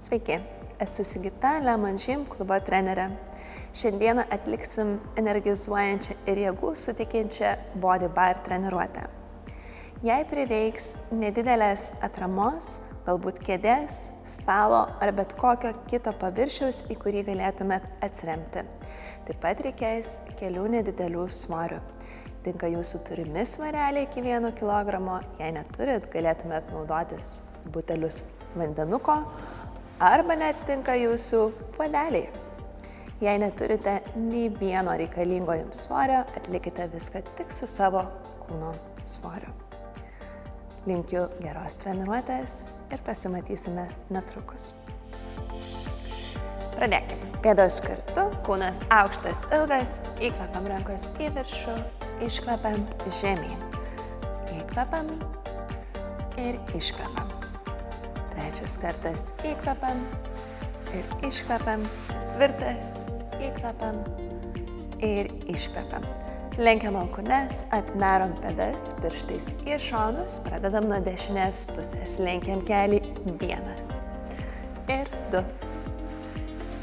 Sveiki, esu Sigita, Lemon Gym klubo trenerė. Šiandieną atliksim energizuojančią ir jėgų suteikiančią body bar treniruotę. Jei prireiks nedidelės atramos, galbūt kėdės, stalo ar bet kokio kito paviršiaus, į kurį galėtumėt atsiremti. Taip pat reikės kelių nedidelių svorių. Tinka jūsų turimi svareliai iki 1 kg, jei neturit, galėtumėt naudotis butelius vandenuko arba net tinka jūsų puodeliai. Jei neturite nei vieno reikalingo jums svorio, atlikite viską tik su savo kūno svoriu. Linkiu geros treniruotės ir pasimatysime netrukus. Pradėkime. Pėdos kartu, kūnas aukštas, ilgas, įkvepiam rankos į viršų, iškvepiam žemyn. Įkvepiam ir iškvepiam. Trečias kartas įkvepiam ir iškvepiam. Ketvirtas įkvepiam ir iškvepiam. Lenkiam alkūnes, atnarom pėdas, pirštais į šonus, pradedam nuo dešinės pusės. Lenkiam kelį 1 ir 2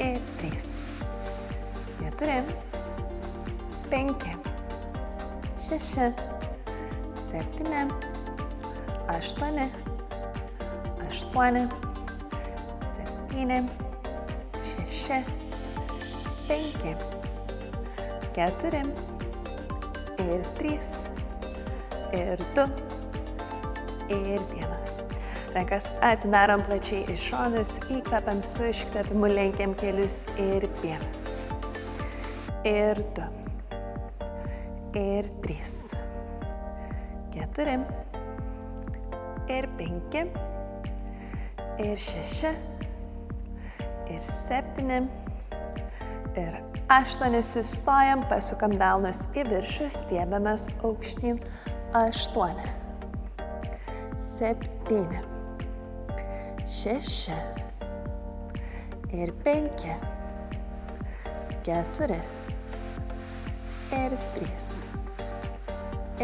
ir 3, 4, 5, 6, 7, 8, 8, 7, 6, 5, 4 ir 3 ir 2 ir 1. Rankas atidarom plačiai į šonus, įkvepiam su iškvepimu, lenkiam kelius ir 1 ir 2 ir 3, 4 ir 5 ir 6 ir 7 ir 8. Sustojam, pasukam delnus į viršų, stiebiamės aukštyn. 8, 7, 6 ir 5, 4 ir 3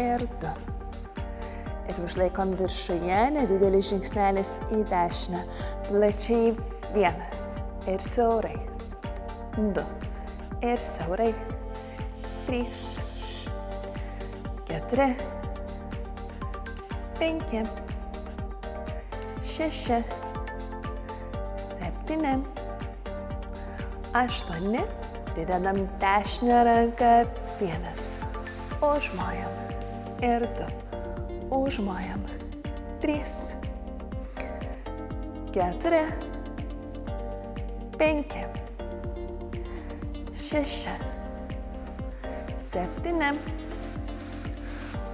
ir 2. Ir užlaikom viršuje, nedidelis žingsnelis į dešinę. Plačiai 1 ir siaurai. 2 ir siaurai. 3, 4, 5, 6, 7, 8. Pridedam dešinę ranką. 1. Užmojam. Ir 2. Užmojam. 3, 4, 5, 6, 7,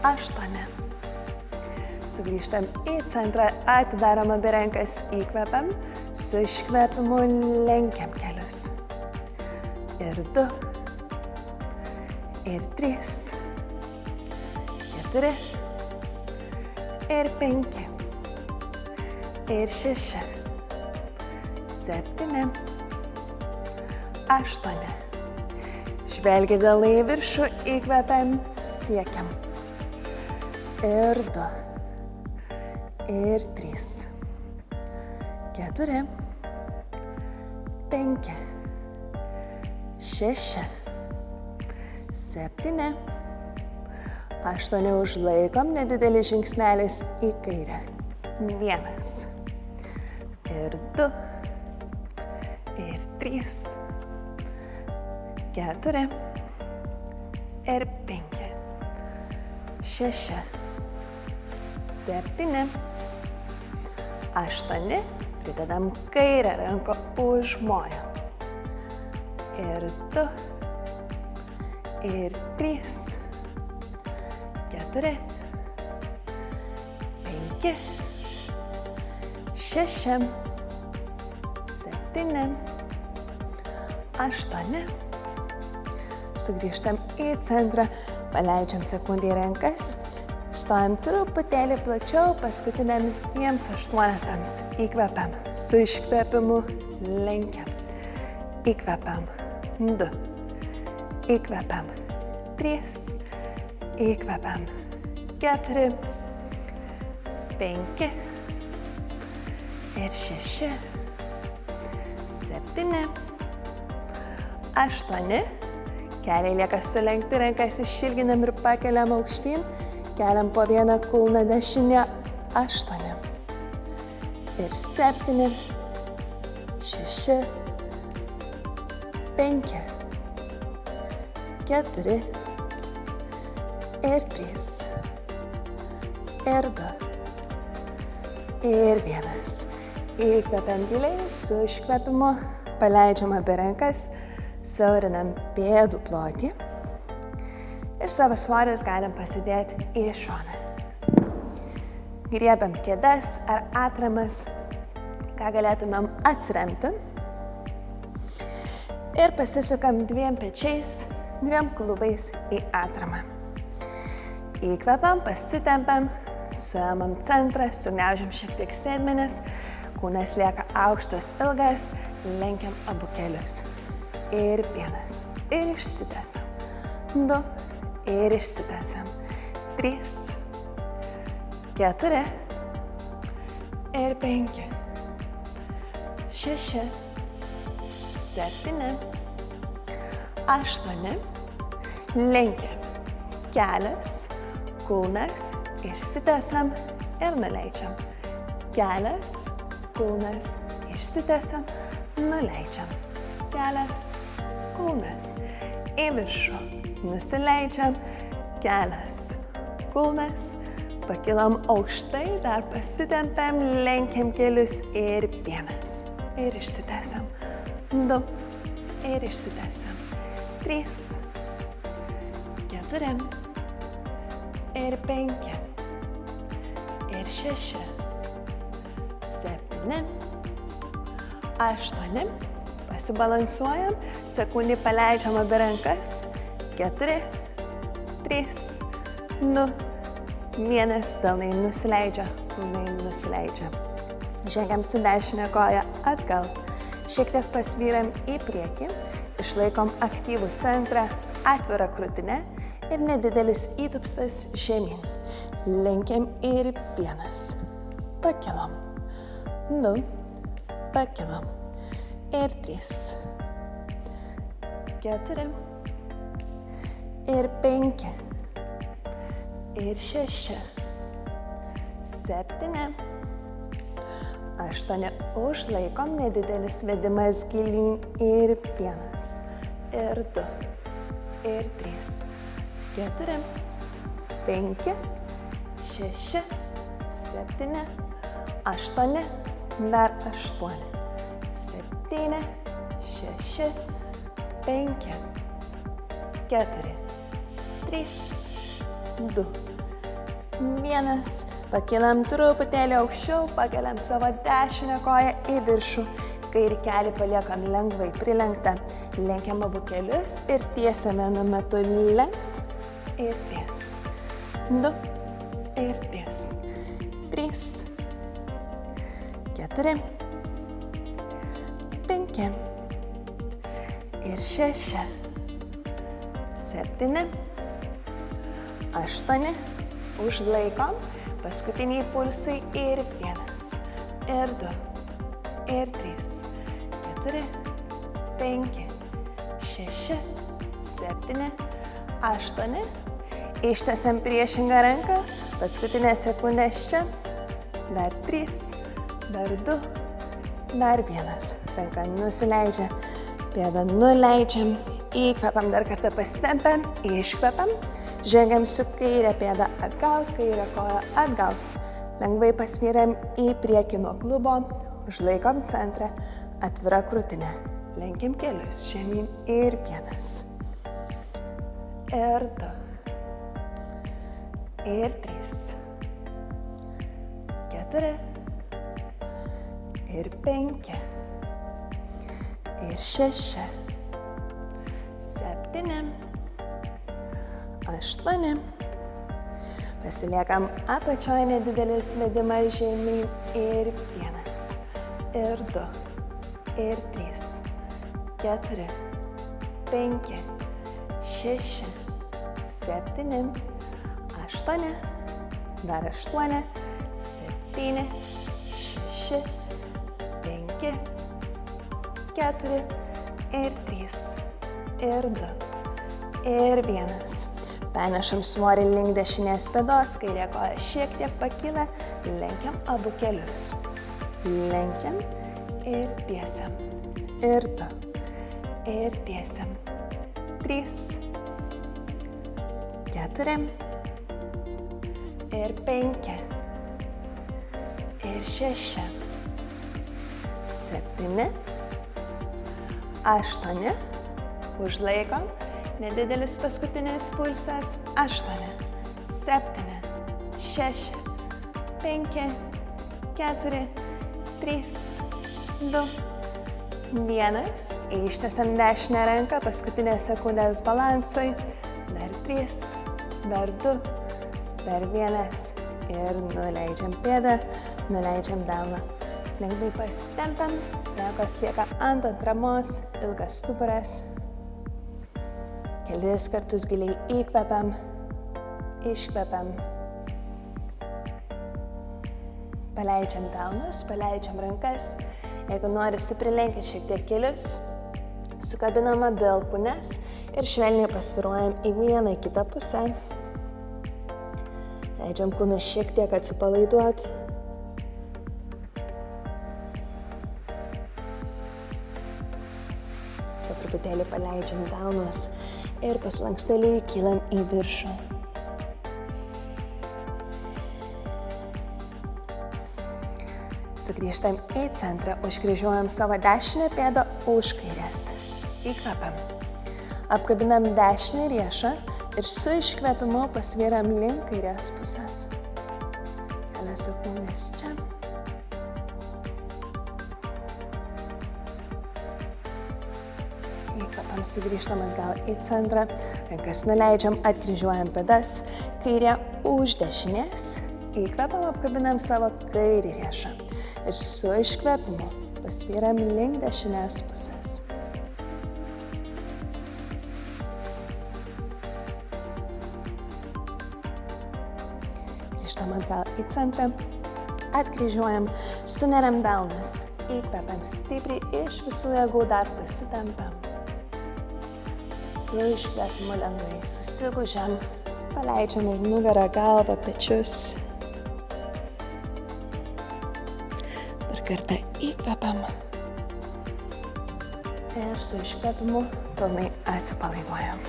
8. Sugrįžtam į centrą, atidarom abi rankas, įkvepiam, su iškvepimu lenkiam kelius. Ir 2, ir 3, 4, ir 5, ir 6, 7, 8. Žvelgia delnai į viršų, įkvepiam, siekiam. Ir 2, ir 3, 4, 5, 6, 7, 8. Užlaikom, nedidelis žingsnelis į kairę. 1, ir 2, ir 3, 4, ir 5, 6, 7, 8. Pridedam kairę ranką, užmojam. Ir 2, ir 3, 4, 5, 6, 7, 8. Sugrįžtam į centrą, paleidžiam sekundį rankas, stojam truputėlį plačiau, paskutiniams 2 įkvepiam, su iškvepimu lenkiam, įkvepiam, 2, įkvepiam, 3, įkvepiam, 4, 5 ir 6, 7, 8, keliai lieka sulenkti, rankas išilginam ir pakeliam aukštyn, keliam po vieną kulną dešinę, 8 ir 7, 6, 5, 4 ir 3 ir 2 ir 1. Įkvepiam giliai su iškvepimu, paleidžiam abi rankas, siaurinam pėdų plotį ir savo svorius galim pasidėti į šoną. Griebiam kėdes ar atramas, ką galėtumėm atsiremti ir pasisukam dviem pečiais, dviem klubais į atramą. Įkvepiam, pasitempiam, suėmam centrą, sugniaužiam šiek tiek sėdmenis, kūnas lieka aukštas, ilgas, lenkiam abu kelius. Ir 1, ir išsitęsiam. 2, ir išsitęsiam. 3, 4, ir 5, 6, 7, 8, lenkiam. Kelias, kulnas, išsitęsiam ir nuleidžiam. Kelias, kulnas, išsitęsiam, nuleidžiam. Kelias, kulnas, į viršų, nusileidžiam. Kelias, kulnas, pakilam aukštai, dar pasitempiam, lenkiam kelius ir 1. Ir išsitęsiam. 2, ir išsitęsiam. 3, 4, ir 5, ir 6, 7, 8, pasibalansuojam, sekundį paleidžiam abi rankas, 4, 3, 2, 1, delnai nusileidžia, kūnai nusileidžia. Žengiam su dešinė koja atgal, šiek tiek pasvyram į priekį, išlaikom aktyvų centrą, atvirą krūtinę ir nedidelis įtupstas žemyn. Lenkiam ir 1, pakilom, 2, pakilom ir 3, 4, ir 5, ir 6, 7, 8, užlaikom, nedidelis vedimas gilyn ir 1, ir 2, ir 3, 4, 5, 6, 7, 8, dar 8, 7, 6, 5, 4, 3, 2, 1. Pakilam truputėlį aukščiau, pakeliam savo dešinę koją į viršų. Kairį kelį paliekam lengvai prilenktą. Lenkiam abu kelius ir tiesiam vienu metu lenkt ir tiest. 2 ir tiest. 3, 4, 5 ir 6, 7, 8, užlaikom, paskutiniai pulsai ir 1, ir 2, ir 3, 4, 5, 6, 7, 8, ištęsiam priešingą ranką, paskutinės sekundės čia, dar 3, dar 2, dar 1, ranka nusileidžia, pėdą nuleidžiam, įkvepiam, dar kartą pasitempiam, iškvepiam, žengiam su kairė pėda atgal, kairė koja atgal, lengvai pasvyriam į priekį nuo klubo, užlaikom centrą, atvira krūtinė, lenkim kelius, žemyn ir 1, ir 2, ir 3, 4, ir 5, ir 6, 7, 8, pasiliekam apačioje nedidelis vedimas žemyn ir 1, ir 2, ir 3, 4, 5, 6, 7, 8, dar 8, 7, 6, 5, 4 ir 3 ir 2 ir 1. Penešam svorį link dešinės pėdos, kairė koja šiek tiek pakyla, lenkiam abu kelius. Lenkiam ir tiesiam. Ir 2 ir tiesiam. 3 4 ir 5 ir 6 7 8 užlaikom, nedidelis paskutinis pulsas 8 7 6 5 4 3 2 1. Ištiesiam dešinę ranką, paskutinės sekundės balansui. Dar 3, dar 2, dar 1 ir nuleidžiam pėdą, nuleidžiam delną. Lengvai pasitempiam, rankos lieka ant atramos, ilgas stuburas. Kelis kartus giliai įkvepiam, iškvepiam. Paleidžiam delnus, paleidžiam rankas. Jeigu norisi, prilenkit šiek tiek kelius, sukabinam abi alkūnes ir švelniai pasvyruojam į vieną, į kitą pusę. Leidžiam kūnui šiek tiek atsipalaiduot. Po truputėlį paleidžiam delnus ir paslanksteliui kylam į viršų. Sugrįžtam į centrą, užkryžiuojam savo dešinę pėdą už kairės. Įkvepiam. Apkabinam dešinį riešą ir su iškvepimu pasvyram link kairės pusės. Kelias sekundės čia. Įkvepiam, sugrįžtam atgal į centrą, rankas nuleidžiam, atkryžiuojam pėdas, kairė už dešinės. Įkvepiam, apkabinam savo kairį riešą. Ir su iškvepimu pasvyram link dešinės pusės. Grįžtam atgal į centrą, atkryžiuojam, suneriam delnus, įkvepiam stipriai, iš visų jėgų dar pasitempiam. Su iškvepimu lengvai susigūžiam, paleidžiam ir nugarą, galvą, pečius. Kartą įkvepiam ir su iškvepimu pilnai atsipalaiduojam.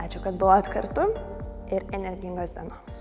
Ačiū, kad buvot kartu ir energingos dienos.